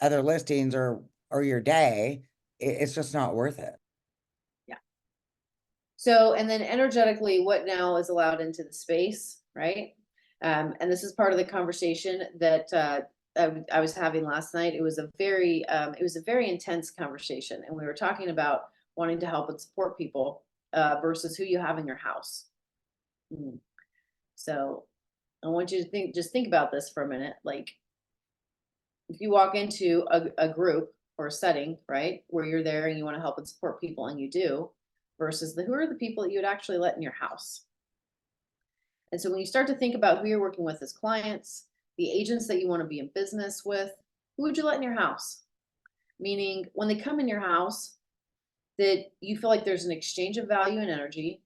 other listings or your day, it's just not worth it. Yeah. So, and then energetically, what now is allowed into the space, right? And this is part of the conversation that I was having last night. It was a very intense conversation, and we were talking about wanting to help and support people versus who you have in your house. So I want you to just think about this for a minute. Like, if you walk into a group or a setting, right, where you're there and you want to help and support people, and you do, versus who are the people that you would actually let in your house. And so when you start to think about who you're working with as clients, the agents that you want to be in business with, who would you let in your house? Meaning when they come in your house, that you feel like there's an exchange of value and energy.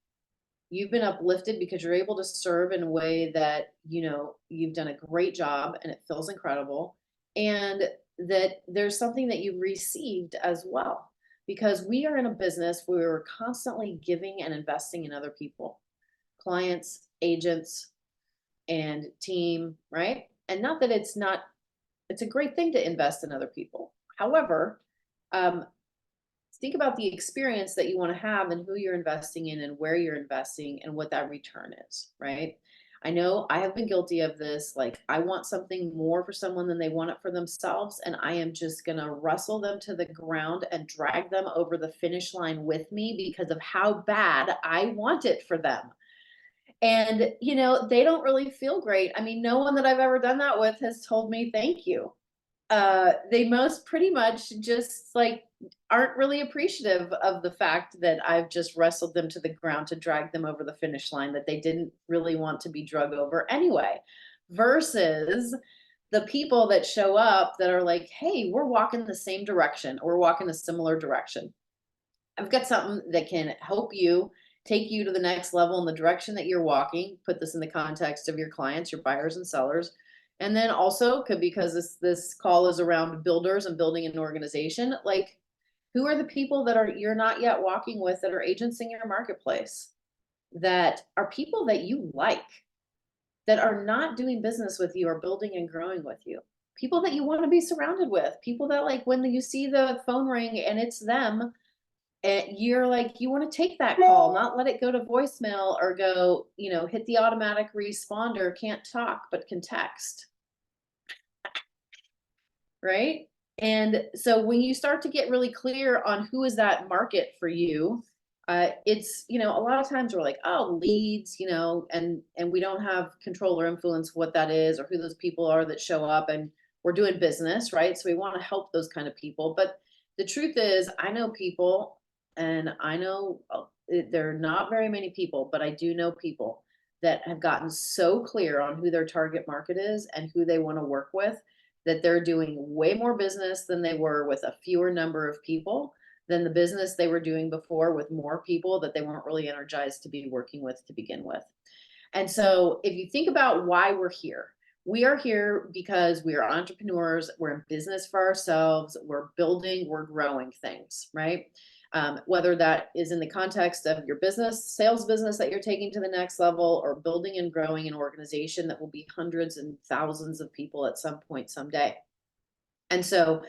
You've been uplifted because you're able to serve in a way that, you've done a great job and it feels incredible. And that there's something that you've received as well. Because we are in a business where we're constantly giving and investing in other people, clients, agents, and team, right? And not that it's a great thing to invest in other people. However, think about the experience that you want to have and who you're investing in and where you're investing and what that return is, right? I know I have been guilty of this. Like, I want something more for someone than they want it for themselves. And I am just going to wrestle them to the ground and drag them over the finish line with me because of how bad I want it for them. And, they don't really feel great. I mean, no one that I've ever done that with has told me thank you. They most pretty much just like aren't really appreciative of the fact that I've just wrestled them to the ground to drag them over the finish line that they didn't really want to be drug over anyway. Versus the people that show up that are like, hey, we're walking the same direction, or we're walking a similar direction. I've got something that can help you take you to the next level in the direction that you're walking. Put this in the context of your clients, your buyers and sellers. And then also, could, because this call is around builders and building an organization, like, who are the people that are you're not yet walking with that are agents in your marketplace, that are people that you like, that are not doing business with you or building and growing with you? People that you want to be surrounded with, people that, like, when you see the phone ring and it's them, and you're like, you want to take that call, not let it go to voicemail or go, hit the automatic responder, can't talk, but can text. Right. And so when you start to get really clear on who is that market for you, it's, a lot of times we're like, oh, leads, and we don't have control or influence what that is or who those people are that show up, and we're doing business, right? So we want to help those kind of people. But the truth is, I know people, and I know there are not very many people, but I do know people that have gotten so clear on who their target market is and who they want to work with, that they're doing way more business than they were with a fewer number of people, than the business they were doing before with more people that they weren't really energized to be working with to begin with. And so if you think about why we're here, we are here because we are entrepreneurs. We're in business for ourselves. We're building, we're growing things, right? Whether that is in the context of your business, sales business that you're taking to the next level, or building and growing an organization that will be hundreds and thousands of people at some point someday. And so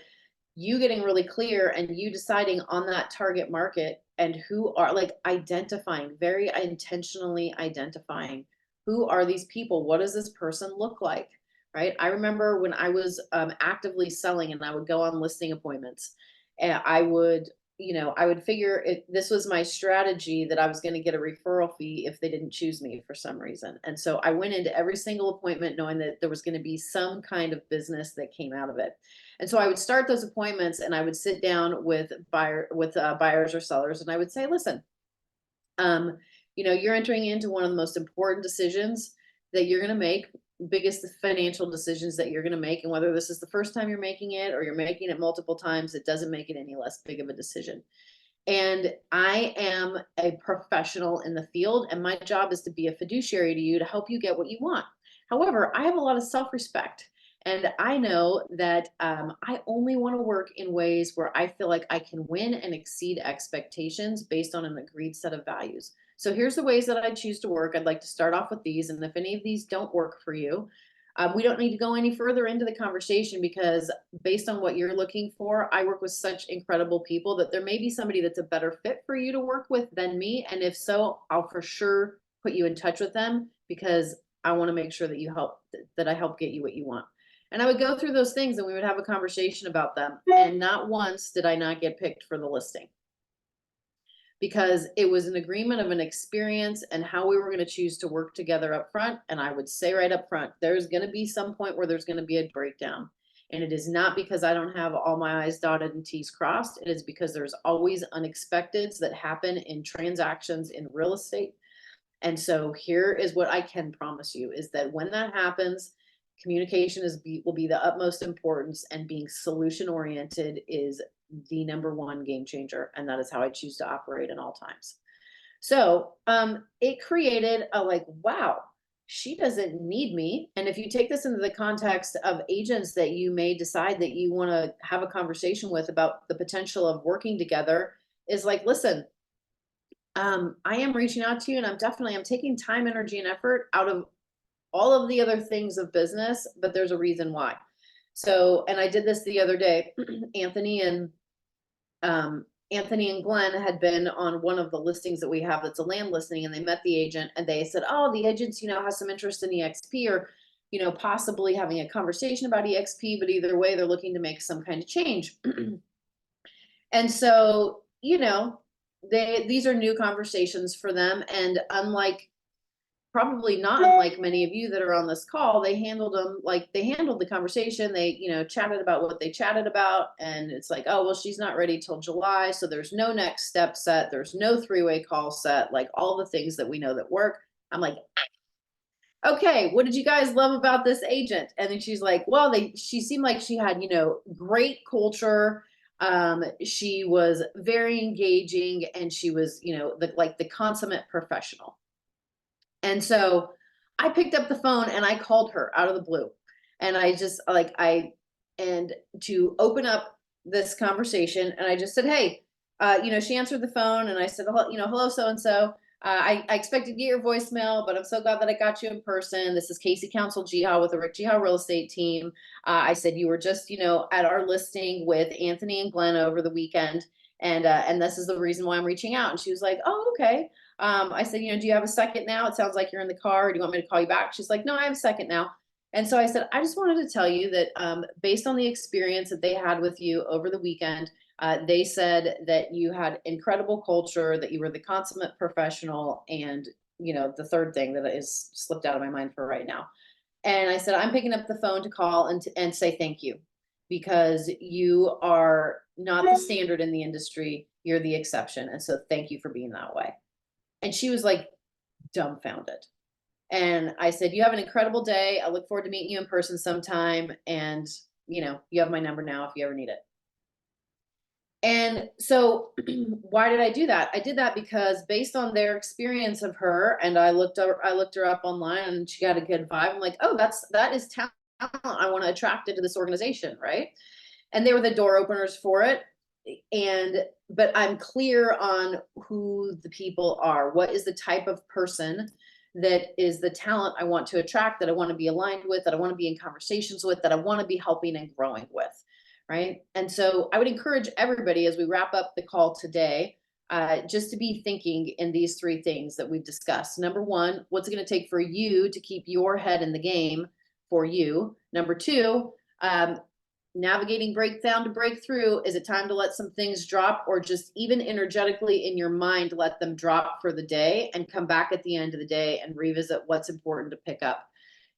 you getting really clear and you deciding on that target market, and who are, like, identifying, very intentionally identifying, who are these people? What does this person look like? Right. I remember when I was actively selling and I would go on listing appointments, and I would, I would figure this was my strategy, that I was going to get a referral fee if they didn't choose me for some reason. And so I went into every single appointment knowing that there was going to be some kind of business that came out of it. And so I would start those appointments and I would sit down with buyers or sellers, and I would say, listen, you're entering into one of the most important decisions that you're going to make, biggest financial decisions that you're going to make. And whether this is the first time you're making it or you're making it multiple times, it doesn't make it any less big of a decision. And I am a professional in the field, and my job is to be a fiduciary to you, to help you get what you want. However, I have a lot of self-respect. And I know that I only want to work in ways where I feel like I can win and exceed expectations based on an agreed set of values. So here's the ways that I choose to work. I'd like to start off with these. And if any of these don't work for you, we don't need to go any further into the conversation, because based on what you're looking for, I work with such incredible people that there may be somebody that's a better fit for you to work with than me. And if so, I'll for sure put you in touch with them, because I want to make sure that I help get you what you want. And I would go through those things and we would have a conversation about them. And not once did I not get picked for the listing, because it was an agreement of an experience and how we were going to choose to work together up front. And I would say right up front, there's going to be some point where there's going to be a breakdown. And it is not because I don't have all my I's dotted and T's crossed. It is because there's always unexpecteds that happen in transactions in real estate. And so here is what I can promise you, is that when that happens, communication will be the utmost importance, and being solution oriented is the number one game changer. And that is how I choose to operate in all times. So it created a, like, wow, she doesn't need me. And if you take this into the context of agents that you may decide that you want to have a conversation with about the potential of working together, is like, listen, I am reaching out to you, and I'm taking time, energy, and effort out of all of the other things of business, but there's a reason why. So, and I did this the other day. Anthony and Glenn had been on one of the listings that we have that's a land listing, and they met the agent and they said, oh, the agent's, has some interest in EXP, or, possibly having a conversation about EXP, but either way, they're looking to make some kind of change. And so, these are new conversations for them. And probably not unlike many of you that are on this call, they handled the conversation. They, chatted about what they chatted about. And it's like, oh, well, she's not ready till July. So there's no next step set. There's no three-way call set, like all the things that we know that work. I'm like, okay, what did you guys love about this agent? And then she's like, well, she seemed like she had, great culture. She was very engaging and she was, the consummate professional. And so I picked up the phone and I called her out of the blue. And I just and to open up this conversation, and I just said, hey, she answered the phone and I said, hello, so and so. I expected to get your voicemail, but I'm so glad that I got you in person. This is Casey Council Geha with the Rick Geha Real Estate Team. I said you were just, at our listing with Anthony and Glenn over the weekend, and this is the reason why I'm reaching out. And she was like, oh, okay. I said, do you have a second now? It sounds like you're in the car. Do you want me to call you back? She's like, no, I have a second now. And so I said, I just wanted to tell you that based on the experience that they had with you over the weekend, they said that you had incredible culture, that you were the consummate professional, and the third thing that is slipped out of my mind for right now. And I said, I'm picking up the phone to call and say thank you, because you are not the standard in the industry. You're the exception. And so thank you for being that way. And she was like dumbfounded. And I said, you have an incredible day. I look forward to meeting you in person sometime. And, you have my number now if you ever need it. And so why did I do that? I did that because based on their experience of her, and I looked her up online and she got a good vibe. I'm like, oh, that is talent I want to attract into this organization, right? And they were the door openers for it. But I'm clear on who the people are. What is the type of person that is the talent I want to attract, that I want to be aligned with, that I want to be in conversations with, that I want to be helping and growing with, right? And so I would encourage everybody as we wrap up the call today, just to be thinking in these three things that we've discussed. Number one, what's it going to take for you to keep your head in the game for you? Number two, navigating breakdown to breakthrough. Is it time to let some things drop, or just even energetically in your mind, let them drop for the day and come back at the end of the day and revisit what's important to pick up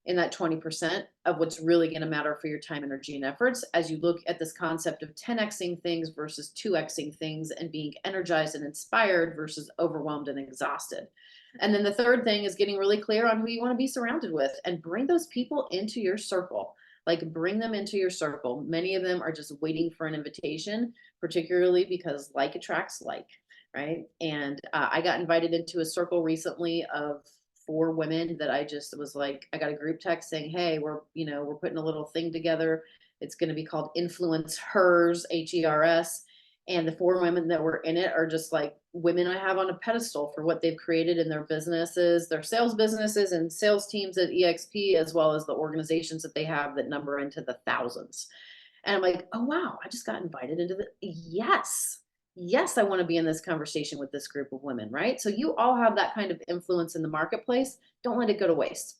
in that 20% of what's really going to matter for your time, energy, and efforts as you look at this concept of 10xing things versus 2xing things, and being energized and inspired versus overwhelmed and exhausted. And then the third thing is getting really clear on who you want to be surrounded with, and bring those people into your circle. Like, bring them into your circle. Many of them are just waiting for an invitation, particularly because like attracts like, right? And I got invited into a circle recently of 4 women that I just was like, I got a group text saying, hey, we're putting a little thing together. It's going to be called Influence Hers, HERS. And the 4 women that were in it are just like women I have on a pedestal for what they've created in their businesses, their sales businesses and sales teams at EXP, as well as the organizations that they have that number into the thousands. And I'm like, oh, wow, I just got invited into yes, I want to be in this conversation with this group of women, right? So you all have that kind of influence in the marketplace. Don't let it go to waste.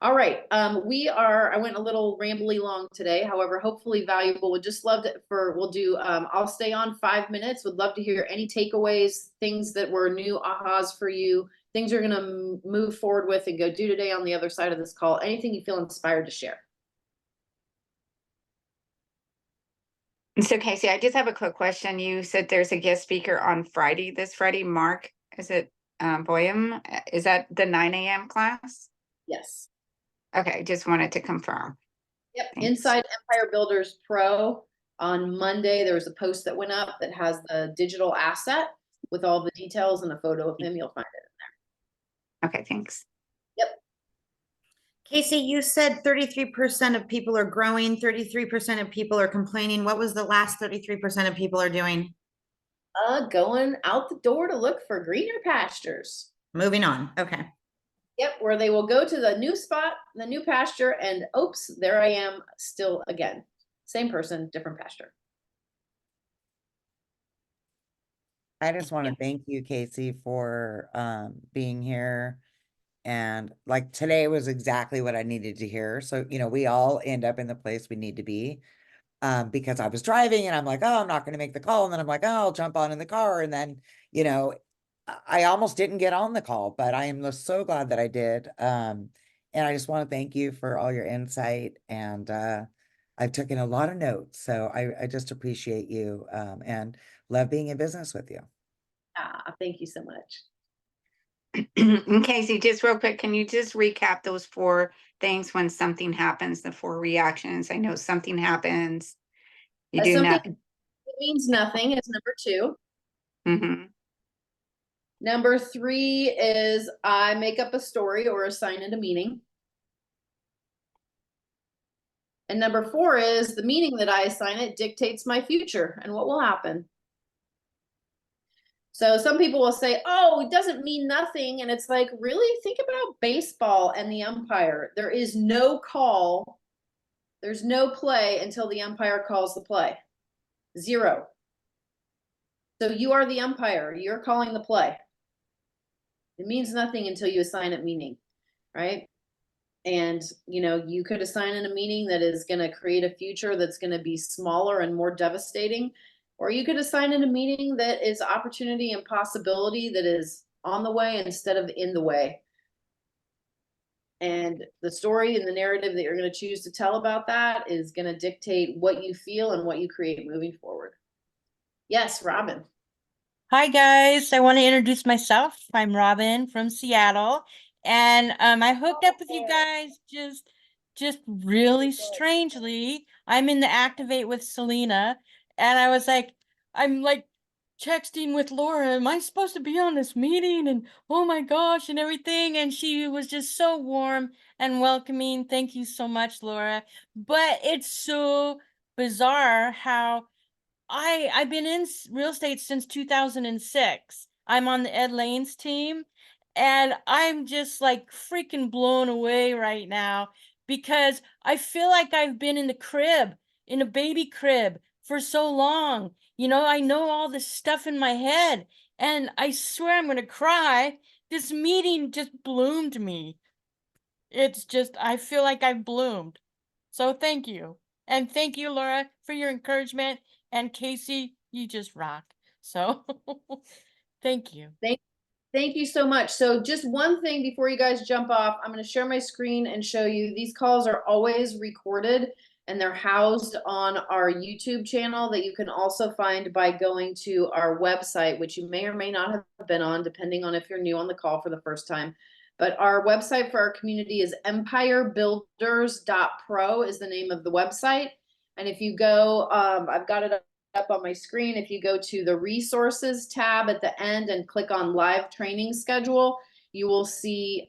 All right. I went a little rambly long today, however, hopefully valuable. Would just love I'll stay on 5 minutes. Would love to hear any takeaways, things that were new ahas for you, things you're going to move forward with and go do today on the other side of this call, anything you feel inspired to share. So Casey, I just have a quick question. You said there's a guest speaker on Friday, this Friday, Mark, is it Boyum? Is that the 9 a.m. class? Yes. Okay, just wanted to confirm. Yep. Thanks. Inside Empire Builders Pro on Monday, there was a post that went up that has the digital asset with all the details and a photo of him. You'll find it in Okay, thanks. there. Yep. Casey, you said 33% of people are growing, 33% of people are complaining. What was the last 33% of people are doing? Going out the door to look for greener pastures. Moving on. Okay. Yep, where they will go to the new spot, the new pasture, and oops, there I am still again. Same person, different pasture. I just want to thank you, Casey, for being here. And like today was exactly what I needed to hear. So, we all end up in the place we need to be. Because I was driving and I'm like, oh, I'm not going to make the call. And then I'm like, oh, I'll jump on in the car. And then, I almost didn't get on the call, but I am so glad that I did. And I just want to thank you for all your insight. And I've taken a lot of notes. So I just appreciate you and love being in business with you. Thank you so much. And Casey, just real quick, can you just recap those 4 things when something happens, the 4 reactions? I know something happens, you do Something nothing. that means nothing is number 2. Mhm. Number 3 is I make up a story or assign it a meaning. And number 4 is the meaning that I assign it dictates my future and what will happen. So some people will say, oh, it doesn't mean nothing. And it's like, really? Think about baseball and the umpire. There is no call. There's no play until the umpire calls the play. 0. So you are the umpire. You're calling the play. It means nothing until you assign it meaning, right? And, you could assign it a meaning that is going to create a future that's going to be smaller and more devastating. Or you could assign it a meaning that is opportunity and possibility that is on the way instead of in the way. And the story and the narrative that you're going to choose to tell about that is going to dictate what you feel and what you create moving forward. Yes, Robin. Hi guys, I want to introduce myself. I'm Robin from Seattle, and I hooked up with you guys just really strangely. I'm in the Activate with Selena, and I was like, I'm like texting with Laura, am I supposed to be on this meeting? And oh my gosh, and everything. And she was just so warm and welcoming. Thank you so much, Laura. But it's so bizarre how I've been in real estate since 2006. I'm on the Ed Lane's team, and I'm just like freaking blown away right now because I feel like I've been in the crib, in a baby crib for so long. I know all this stuff in my head, and I swear I'm gonna cry. This meeting just bloomed me. It's just, I feel like I've bloomed. So thank you. And thank you, Laura, for your encouragement. And Casey, you just rock. So thank you. Thank you so much. So just one thing before you guys jump off, I'm going to share my screen and show you these calls are always recorded and they're housed on our YouTube channel that you can also find by going to our website, which you may or may not have been on, depending on if you're new on the call for the first time. But our website for our community is empirebuilders.pro is the name of the website. And if you go, I've got it up on my screen. If you go to the resources tab at the end and click on live training schedule, you will see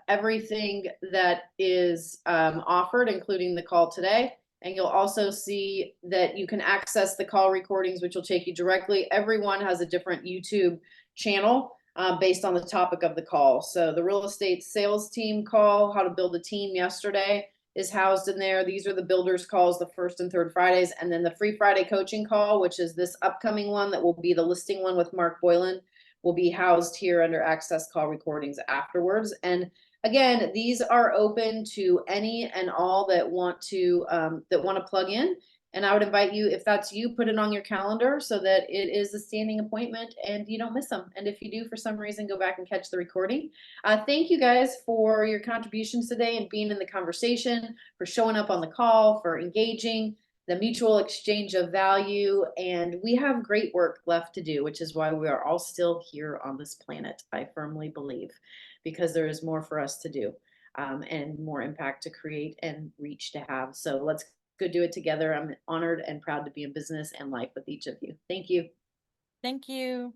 everything that is offered, including the call today. And you'll also see that you can access the call recordings, which will take you directly. Everyone has a different YouTube channel based on the topic of the call. So the real estate sales team call, how to build a team yesterday, is housed in there. These are the builders calls, the first and third Fridays. And then the free Friday coaching call, which is this upcoming one that will be the listing one with Mark Boylan, will be housed here under access call recordings afterwards. And again, these are open to any and all that want to plug in. And I would invite you, if that's you, put it on your calendar so that it is a standing appointment and you don't miss them. And if you do, for some reason, go back and catch the recording. Thank you guys for your contributions today and being in the conversation, for showing up on the call, for engaging, the mutual exchange of value. And we have great work left to do, which is why we are all still here on this planet, I firmly believe, because there is more for us to do and more impact to create and reach to have. So let's go do it together. I'm honored and proud to be in business and life with each of you. Thank you. Thank you.